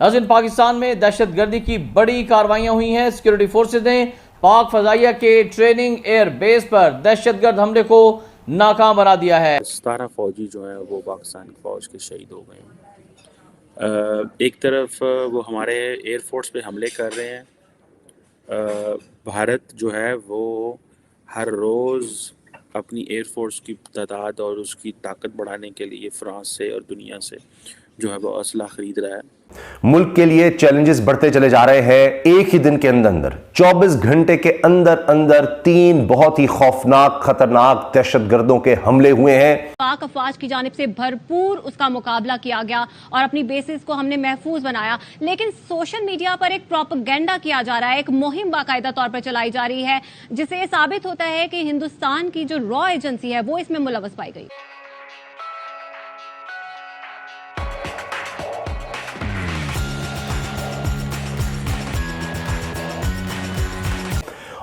नाज़रीन, पाकिस्तान में दहशत गर्दी की बड़ी कार्रवाइयाँ हुई हैं। सिक्योरिटी फोर्सेज ने पाक फजाइया के ट्रेनिंग एयर बेस पर दहशतगर्द हमले को नाकाम बना दिया है। 17 फौजी जो हैं वो पाकिस्तान की फ़ौज के शहीद हो गए हैं। एक तरफ वो हमारे एयर फोर्स पे हमले कर रहे हैं। भारत जो है वो हर रोज़ अपनी एयर फोर्स की तादाद और उसकी ताकत बढ़ाने के लिए फ्रांस से और दुनिया से जो है वो असला ख़रीद रहा है। मुल्क के लिए चैलेंजेस बढ़ते चले जा रहे हैं। एक ही दिन के अंदर 24 घंटे के अंदर 3 बहुत ही खौफनाक खतरनाक दहशतगर्दों के हमले हुए हैं। पाक अफवाज की जानिब से भरपूर उसका मुकाबला किया गया और अपनी बेसिस को हमने महफूज बनाया, लेकिन सोशल मीडिया पर एक प्रोपेगेंडा किया जा रहा है, एक मुहिम बाकायदा तौर पर चलाई जा रही है, जिससे ये साबित होता है कि हिंदुस्तान की जो रॉ एजेंसी है वो इसमें मुलव्वस पाई गई।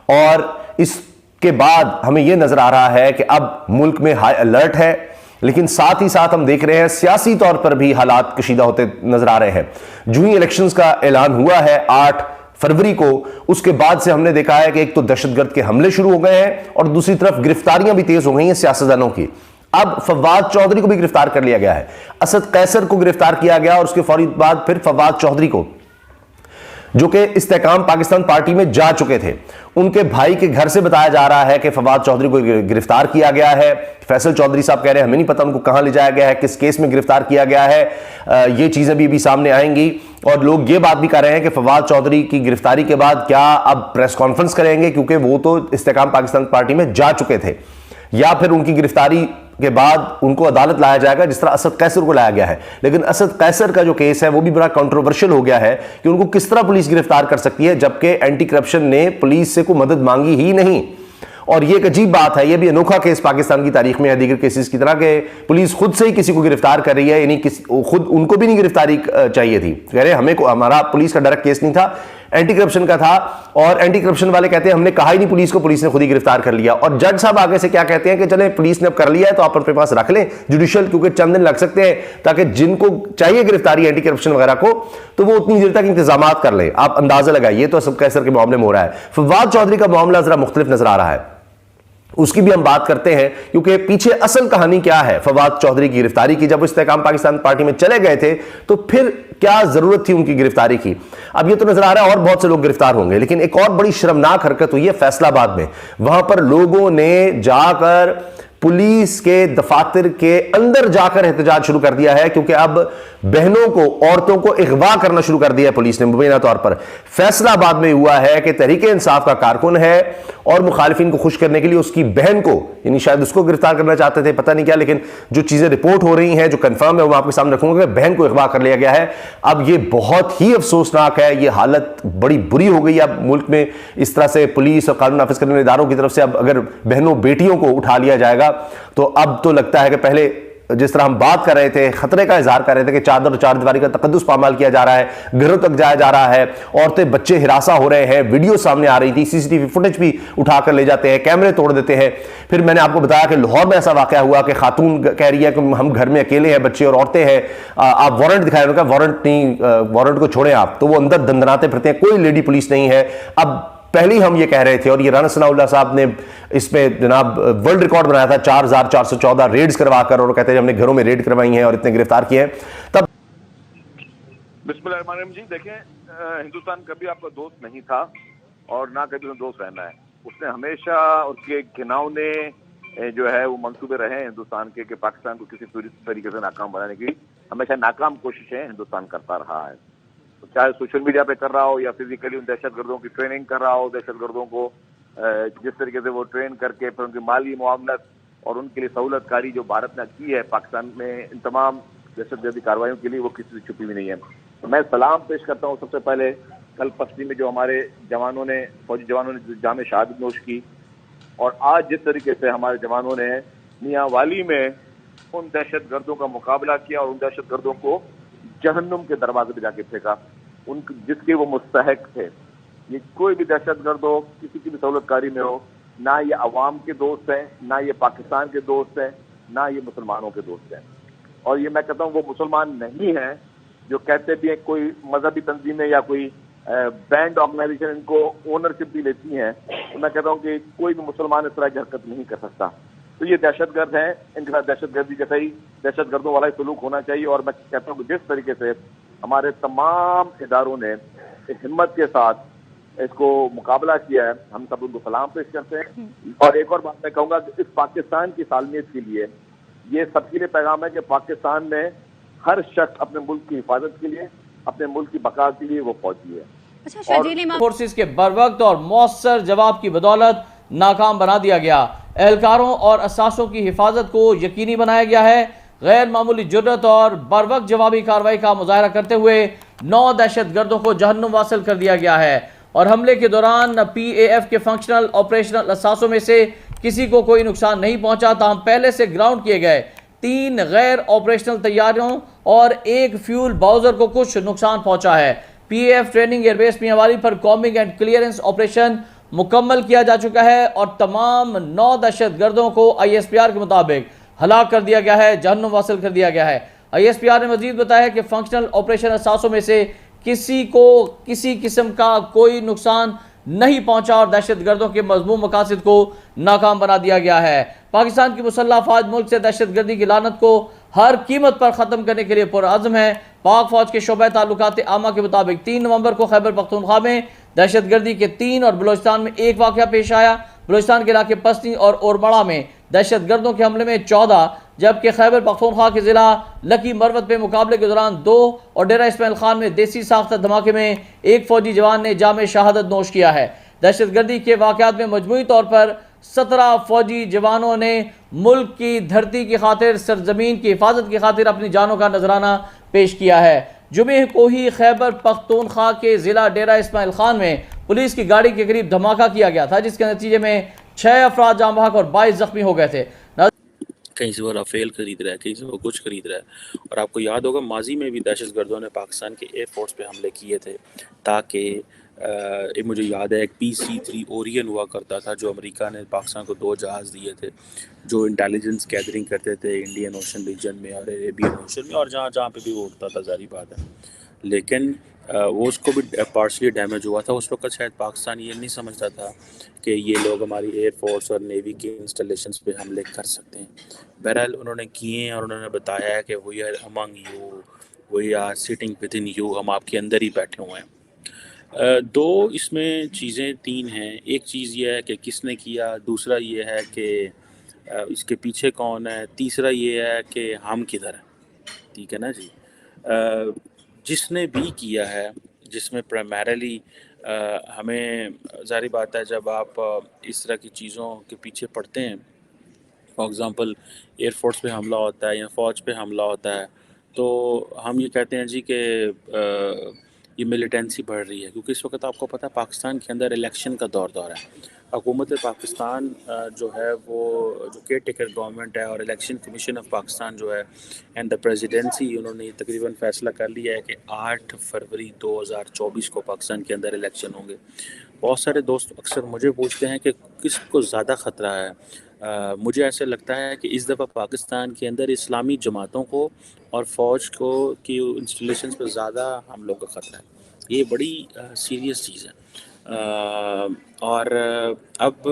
और इसके बाद हमें यह नजर आ रहा है कि अब मुल्क में हाई अलर्ट है, लेकिन साथ ही साथ हम देख रहे हैं सियासी तौर पर भी हालात कशीदा होते नजर आ रहे हैं। जो ही इलेक्शंस का ऐलान हुआ है 8 फरवरी को, उसके बाद से हमने देखा है कि एक तो दहशतगर्द के हमले शुरू हो गए हैं और दूसरी तरफ गिरफ्तारियां भी तेज हो गई हैं सियासतदानों की। अब फवाद चौधरी को भी गिरफ्तार कर लिया गया है, असद कैसर को गिरफ्तार किया गया और उसके फौरी बाद फिर फवाद चौधरी को, जो कि इस्तेकाम पाकिस्तान पार्टी में जा चुके थे, उनके भाई के घर से बताया जा रहा है कि फवाद चौधरी को गिरफ्तार किया गया है। फैसल चौधरी साहब कह रहे हैं हमें नहीं पता उनको कहां ले जाया गया है, किस केस में गिरफ्तार किया गया है। ये चीजें भी सामने आएंगी और लोग ये बात भी कर रहे हैं कि फवाद चौधरी की गिरफ्तारी के बाद क्या अब प्रेस कॉन्फ्रेंस करेंगे, क्योंकि वो तो इस्तेकाम पाकिस्तान पार्टी में जा चुके थे, या फिर उनकी गिरफ्तारी के बाद उनको अदालत लाया जाएगा जिस तरह असद कैसर को लाया गया है। लेकिन असद कैसर का जो केस है वो भी बड़ा कंट्रोवर्शियल हो गया है कि उनको किस तरह पुलिस गिरफ्तार कर सकती है जबकि एंटी करप्शन ने पुलिस से कोई मदद मांगी ही नहीं। और ये एक अजीब बात है, ये भी अनोखा केस पाकिस्तान की तारीख में है दीगर केसेस की तरह के पुलिस खुद से ही किसी को गिरफ्तार कर रही है, यानी खुद उनको भी नहीं गिरफ्तारी चाहिए थी। कह रहे हमें हमारा पुलिस का डायरेक्ट केस नहीं था, एंटी करप्शन का था, और एंटी करप्शन वाले कहते हैं हमने कहा ही नहीं पुलिस को, पुलिस ने खुद ही गिरफ्तार कर लिया। और जज साहब आगे से क्या कहते हैं कि चले पुलिस ने अब कर लिया है तो आप अपने पास रख लें जुडिशियल, क्योंकि चंद दिन लग सकते हैं ताकि जिनको चाहिए गिरफ्तारी एंटी करप्शन वगैरह को तो वो उतनी देर तक इंतजाम कर लें। आप अंदाजा लगाइए तो सब कैसर के मामले में हो रहा है। फवाद चौधरी का मामला जरा मुख्तलिफ नजर आ रहा है, उसकी भी हम बात करते हैं क्योंकि पीछे असल कहानी क्या है फवाद चौधरी की गिरफ्तारी की। जब वो इस्तेकाम पाकिस्तान पार्टी में चले गए थे तो फिर क्या जरूरत थी उनकी गिरफ्तारी की। अब ये तो नजर आ रहा है और बहुत से लोग गिरफ्तार होंगे, लेकिन एक और बड़ी शर्मनाक हरकत हुई है फैसलाबाद में। वहां पर लोगों ने जाकर पुलिस के दफातर के अंदर जाकर एहतजाज शुरू कर दिया है, क्योंकि अब बहनों को, औरतों को अगवा करना शुरू कर दिया है पुलिस ने मुबैना तौर पर। फैसलाबाद में हुआ है कि तहरीक इंसाफ का कारकुन है और मुखालिफिन को खुश करने के लिए उसकी बहन को, यानी शायद उसको गिरफ्तार करना चाहते थे, पता नहीं क्या, लेकिन जो चीजें रिपोर्ट हो रही हैं, जो कंफर्म है वो आपके सामने रखूंगा, बहन को अगवा कर लिया गया है। अब ये बहुत ही अफसोसनाक है, ये हालत बड़ी बुरी हो गई। अब मुल्क में इस तरह से पुलिस और कानून नाफिज करने वाले इदारों की तरफ से अब अगर बहनों बेटियों को उठा लिया जाएगा तो अब तो लगता है कि पहले जिस तरह हम बात कर रहे थे, खतरे का इजहार कर रहे थे कि चादर और चारदीवारी का तकद्दुस पामाल किया जा रहा है, घरों तक जाया जा रहा है, औरतें बच्चे हिरासा हो रहे हैं, वीडियो सामने आ रही थी, सीसीटीवी फुटेज भी उठाकर ले जाते हैं, कैमरे तोड़ देते हैं। फिर मैंने आपको बताया कि लाहौर में ऐसा वाकया हुआ कि खातून कह रही है कि हम घर में अकेले हैं, बच्चे और औरतें हैं, आप वारंट दिखाएं। उनका वारंट नहीं, वारंट को छोड़ें आप, तो वो अंदर दंदनाते फिरते हैं, कोई लेडी पुलिस नहीं है। अब पहले ही हम ये कह रहे थे और ये राना सनाउल्लाह साहब ने इसमें जनाब वर्ल्ड रिकॉर्ड बनाया था 4414 रेड्स करवाकर, और कहते हैं हमने घरों में रेड करवाई हैं और इतने गिरफ्तार किए हैं। तब बिस्मिल्लाहिर्रहमानिर्रहीम जी, देखें हिंदुस्तान कभी आपका दोस्त नहीं था और ना कभी दोस्त रहना है। उसने हमेशा उसके घिनौने जो है वो मंसूबे रहे हैं हिंदुस्तान के कि पाकिस्तान को किसी तरीके से नाकाम बनाने की हमेशा नाकाम कोशिशें हिंदुस्तान करता रहा है, चाहे सोशल मीडिया पे कर रहा हो या फिजिकली उन दहशतगर्दों की ट्रेनिंग कर रहा हो। दहशतगर्दों को जिस तरीके से वो ट्रेन करके फिर उनकी माली मुआवनत और उनके लिए सहूलतकारी जो भारत ने की है पाकिस्तान में इन तमाम दहशतगर्दी कार्रवाइयों के लिए, वो किसी से छुपी हुई नहीं है। तो मैं सलाम पेश करता हूँ सबसे पहले कल पश्चिम में जो हमारे जवानों ने, फौजी जवानों ने जाम शहादत नोश की, और आज जिस तरीके से हमारे जवानों ने मियाँ वाली में उन दहशतगर्दों का मुकाबला किया और उन दहशतगर्दों को जहन्नुम के दरवाजे पे जाके फेंका उन जिसके वो मुस्तहक थे। ये कोई भी दहशतगर्द हो, किसी की भी सहूलतकारी में हो, ना ये अवाम के दोस्त हैं, ना ये पाकिस्तान के दोस्त हैं, ना ये मुसलमानों के दोस्त हैं। और ये मैं कहता हूँ वो मुसलमान नहीं हैं جو کہتے بھی ہیں کوئی مذہبی تنظیمیں یا کوئی بینڈ آرگنائزیشن ان کو اونرشپ بھی لیتی ہیں، تو میں کہتا ہوں کہ کوئی بھی مسلمان اس طرح کی حرکت نہیں کر سکتا. تو یہ دہشت گرد ہیں، ان کے ساتھ دہشت گردی جیسا ہی دہشت گردوں والا ہی سلوک ہونا چاہیے. اور میں کہتا ہوں کہ جس طریقے سے ہمارے تمام اداروں نے ہمت کے ساتھ اس کو مقابلہ کیا ہے، ہم سب ان کو سلام پیش کرتے ہیں. اور ایک اور بات میں کہوں گا کہ اس پاکستان کی سالمیت کے لیے یہ سب کے لیے پیغام ہے کہ پاکستان میں ہر شخص اپنے ملک کی حفاظت کے لیے، اپنے ملک کی بقا کے لیے وہ فوجی ہے. اچھا شرجیل امام، فورسز کے بروقت اور مؤثر جواب کی بدولت ناکام بنا دیا گیا. اہلکاروں اور اساسوں کی حفاظت کو یقینی بنایا گیا ہے. غیر معمولی جرات اور بروقت جوابی کارروائی کا مظاہرہ کرتے ہوئے 9 دہشت گردوں کو جہنم واصل کر دیا گیا ہے. اور حملے کے دوران پی اے ایف کے فنکشنل آپریشنل اثاثوں میں سے کسی کو کوئی نقصان نہیں پہنچا، تاہم پہلے سے گراؤنڈ کیے گئے 3 غیر آپریشنل طیاروں اور 1 فیول باؤزر کو کچھ نقصان پہنچا ہے. P A F training air base Mianwali پر کامبنگ اینڈ کلیئرنس آپریشن مکمل کیا جا چکا ہے اور تمام 9 دہشت گردوں کو آئی ایس پی آر کے مطابق ہلاک کر دیا گیا ہے، جہنم واصل کر دیا گیا ہے. آئی ایس پی آر نے مزید بتایا کہ فنکشنل آپریشن اثاثوں میں سے کسی کو کسی قسم کا کوئی نقصان نہیں پہنچا اور دہشت گردوں کے مذموم مقاصد کو ناکام بنا دیا گیا ہے. پاکستان کی مسلح افواج ملک سے دہشت گردی کی لعنت کو ہر قیمت پر ختم کرنے کے لیے پرعزم ہے. پاک فوج کے شعبہ تعلقات عامہ کے مطابق 3 نومبر کو خیبر پختونخوا میں دہشت گردی کے 3 اور بلوچستان میں 1 واقعہ پیش آیا. بلوچستان کے علاقے پستی اور اورمڑا میں دہشت گردوں کے حملے میں 14، جبکہ خیبر پختونخوا کے ضلع لکی مروت میں مقابلے کے دوران 2 اور ڈیرہ اسماعیل خان میں دیسی ساختہ دھماکے میں 1 فوجی جوان نے جام شہادت نوش کیا ہے. دہشت گردی کے واقعات میں مجموعی طور پر 17 فوجی جوانوں نے ملک کی دھرتی کی خاطر، سرزمین کی حفاظت کی خاطر اپنی جانوں کا نذرانہ پیش کیا ہے. جمعہ کو ہی خیبر پختونخوا کے ضلع ڈیرہ اسماعیل خان میں پولیس کی گاڑی کے قریب دھماکہ کیا گیا تھا، جس کے نتیجے میں 6 افراد جاں بحق اور 22 زخمی ہو گئے تھے. کہیں سے وہ رافیل خرید رہا ہے، کہیں سے وہ کچھ خرید رہا ہے. اور آپ کو یاد ہوگا ماضی میں بھی دہشت گردوں نے پاکستان کے ایئر فورس پہ حملے کیے تھے تاکہ مجھے یاد ہے ایک PC-3 اورین ہوا کرتا تھا جو امریکہ نے پاکستان کو 2 جہاز دیے تھے جو انٹیلیجنس گیدرنگ کرتے تھے انڈین اوشن ریجن میں اور عربین اوشن میں اور جہاں پہ بھی وہ اٹھتا تھا، ظاہری بات ہے. لیکن وہ اس کو بھی پارشلی ڈیمیج ہوا تھا. اس وقت شاید پاکستان یہ نہیں سمجھتا تھا کہ یہ لوگ ہماری ایئر فورس اور نیوی کے انسٹالیشنز پہ حملے کر سکتے ہیں. بہرحال انہوں نے کیے ہیں اور انہوں نے بتایا ہے کہ we are among you, we are sitting with in you, ہم آپ کے اندر ہی بیٹھے ہوئے ہیں. 2 اس میں چیزیں 3 ہیں. ایک چیز یہ ہے کہ کس نے کیا، دوسرا یہ ہے کہ اس کے پیچھے کون ہے، تیسرا یہ ہے کہ ہم کدھر ہیں. ٹھیک ہے نا جی. جس نے بھی کیا ہے، جس میں پرائمریلی ہمیں ظاہری بات ہے جب آپ اس طرح کی چیزوں کے پیچھے پڑتے ہیں، فار ایگزامپل ایئر فورس پہ حملہ ہوتا ہے یا فوج پہ حملہ ہوتا ہے، تو ہم یہ کہتے ہیں جی کہ یہ ملیٹنسی بڑھ رہی ہے، کیونکہ اس وقت آپ کو پتہ ہے پاکستان کے اندر الیکشن کا دور ہے. حکومت پاکستان جو ہے وہ جو کیئر ٹیکر گورنمنٹ ہے اور الیکشن کمیشن آف پاکستان جو ہے اینڈ دا پریزیڈنسی، انہوں نے تقریباً فیصلہ کر لیا ہے کہ 8 فروری 2024 کو پاکستان کے اندر الیکشن ہوں گے. بہت سارے دوست اکثر مجھے پوچھتے ہیں کہ کس کو زیادہ خطرہ ہے. مجھے ایسے لگتا ہے کہ اس دفعہ پاکستان کے اندر اسلامی جماعتوں کو اور فوج کو کی انسٹالیشنز پہ زیادہ ہم لوگ کا خطرہ ہے. یہ بڑی سیریس چیز ہے. اور اب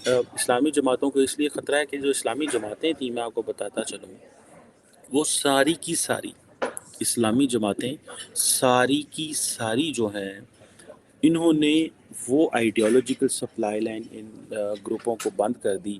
اسلامی جماعتوں کو اس لیے خطرہ ہے کہ جو اسلامی جماعتیں تھیں، میں آپ کو بتاتا چلوں، وہ ساری کی ساری اسلامی جماعتیں ساری کی ساری جو ہیں انہوں نے وہ آئیڈیالوجیکل سپلائی لائن ان گروپوں کو بند کر دی